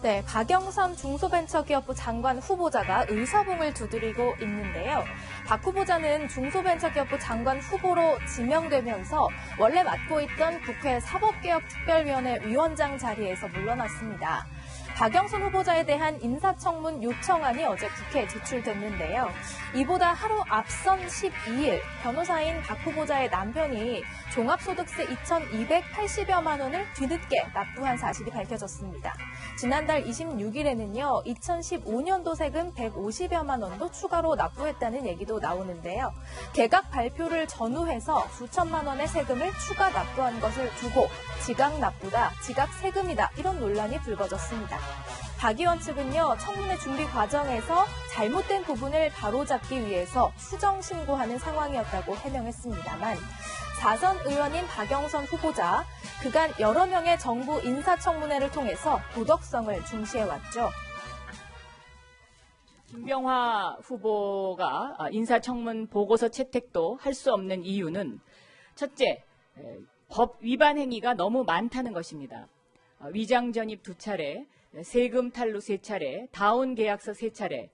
네, 박영선 중소벤처기업부 장관 후보자가 의사봉을 두드리고 있는데요. 박 후보자는 중소벤처기업부 장관 후보로 지명되면서 원래 맡고 있던 국회 사법개혁특별위원회 위원장 자리에서 물러났습니다. 박영선 후보자에 대한 인사청문 요청안이 어제 국회에 제출됐는데요. 이보다 하루 앞선 12일 변호사인 박 후보자의 남편이 종합소득세 2,280여만 원을 뒤늦게 납부한 사실이 밝혀졌습니다. 지난달 26일에는요, 2015년도 세금 150여만 원도 추가로 납부했다는 얘기도 나오는데요. 개각 발표를 전후해서 수천만 원의 세금을 추가 납부한 것을 두고 지각 납부다, 지각 세금이다 이런 논란이 불거졌습니다. 박 의원 측은요, 청문회 준비 과정에서 잘못된 부분을 바로잡기 위해서 수정 신고하는 상황이었다고 해명했습니다만 4선 의원인 박영선 후보자, 그간 여러 명의 정부 인사청문회를 통해서 도덕성을 중시해왔죠. 김병화 후보가 인사청문 보고서 채택도 할 수 없는 이유는 첫째, 법 위반 행위가 너무 많다는 것입니다. 위장 전입 2차례, 세금 탈루 3차례, 다운 계약서 3차례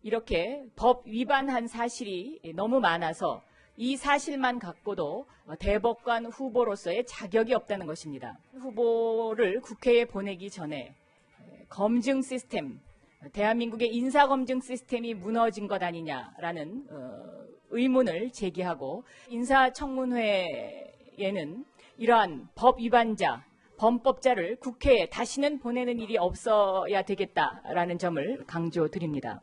이렇게 법 위반한 사실이 너무 많아서 이 사실만 갖고도 대법관 후보로서의 자격이 없다는 것입니다. 후보를 국회에 보내기 전에 검증 시스템, 대한민국의 인사검증 시스템이 무너진 것 아니냐라는 의문을 제기하고 인사청문회에는 이러한 법 위반자, 범법자를 국회에 다시는 보내는 일이 없어야 되겠다라는 점을 강조드립니다.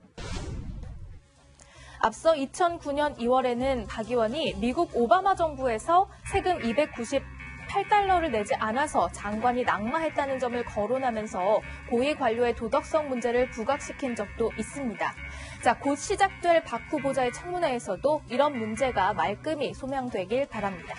앞서 2009년 2월에는 박 의원이 미국 오바마 정부에서 세금 298달러를 내지 않아서 장관이 낙마했다는 점을 거론하면서 고위 관료의 도덕성 문제를 부각시킨 적도 있습니다. 자, 곧 시작될 박 후보자의 청문회에서도 이런 문제가 말끔히 소명되길 바랍니다.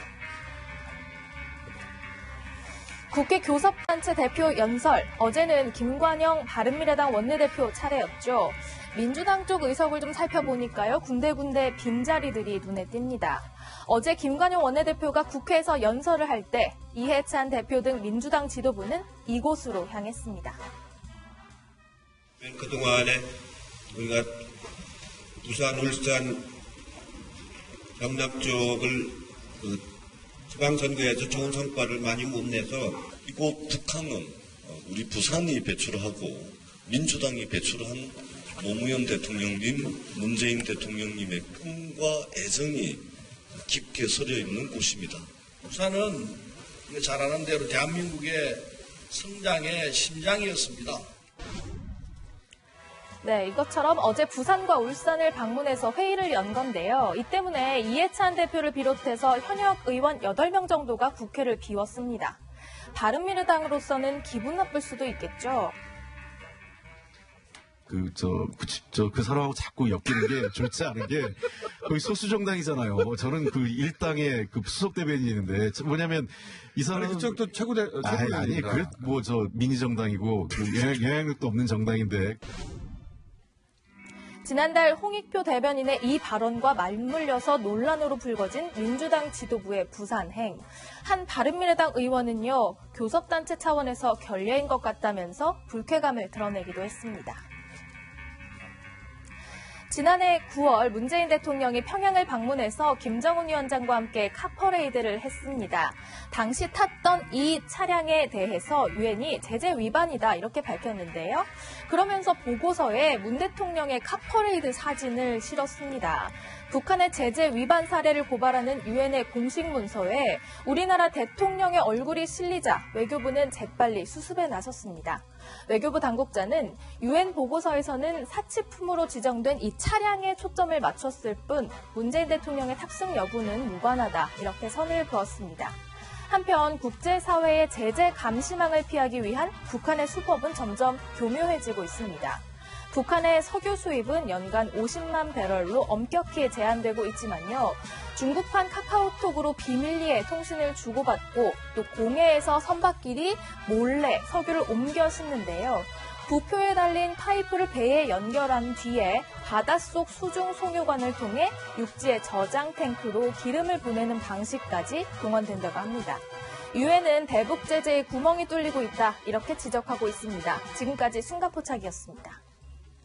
국회 교섭단체 대표 연설, 어제는 김관영 바른미래당 원내대표 차례였죠. 민주당 쪽 의석을 좀 살펴보니까요, 군데군데 빈자리들이 눈에 띕니다. 어제 김관영 원내대표가 국회에서 연설을 할 때 이해찬 대표 등 민주당 지도부는 이곳으로 향했습니다. 그동안에 우리가 부산, 울산, 경남 쪽을 지방선거에서 좋은 성과를 많이 못 내서 이곳 북한은 우리 부산이 배출하고 민주당이 배출한 노무현 대통령님, 문재인 대통령님의 꿈과 애정이 깊게 서려 있는 곳입니다. 부산은 잘 아는 대로 대한민국의 성장의 심장이었습니다. 네, 이것처럼 어제 부산과 울산을 방문해서 회의를 연 건데요. 이 때문에 이해찬 대표를 비롯해서 현역 의원 8명 정도가 국회를 비웠습니다. 바른미래당으로서는 기분 나쁠 수도 있겠죠. 그 사람하고 자꾸 엮이는 게 좋지 않은 게, 거기 소수정당이잖아요. 저는 그 일당의 그 수석 대변인인데, 뭐냐면, 이 사람은. 그쪽도 아니, 미니정당이고, 영향력도 없는 정당인데. 지난달 홍익표 대변인의 이 발언과 맞물려서 논란으로 불거진 민주당 지도부의 부산행. 한 바른미래당 의원은요, 교섭단체 차원에서 결례인 것 같다면서 불쾌감을 드러내기도 했습니다. 지난해 9월 문재인 대통령이 평양을 방문해서 김정은 위원장과 함께 카퍼레이드를 했습니다. 당시 탔던 이 차량에 대해서 유엔이 제재 위반이다 이렇게 밝혔는데요. 그러면서 보고서에 문 대통령의 카퍼레이드 사진을 실었습니다. 북한의 제재 위반 사례를 고발하는 유엔의 공식 문서에 우리나라 대통령의 얼굴이 실리자 외교부는 재빨리 수습에 나섰습니다. 외교부 당국자는 유엔 보고서에서는 사치품으로 지정된 이 차량에 초점을 맞췄을 뿐 문재인 대통령의 탑승 여부는 무관하다 이렇게 선을 그었습니다. 한편 국제사회의 제재 감시망을 피하기 위한 북한의 수법은 점점 교묘해지고 있습니다. 북한의 석유 수입은 연간 50만 배럴로 엄격히 제한되고 있지만요. 중국판 카카오톡으로 비밀리에 통신을 주고받고 또 공해에서 선박끼리 몰래 석유를 옮겨 싣는데요. 부표에 달린 파이프를 배에 연결한 뒤에 바닷속 수중 송유관을 통해 육지의 저장 탱크로 기름을 보내는 방식까지 동원된다고 합니다. 유엔은 대북 제재에 구멍이 뚫리고 있다 이렇게 지적하고 있습니다. 지금까지 순간포착이었습니다.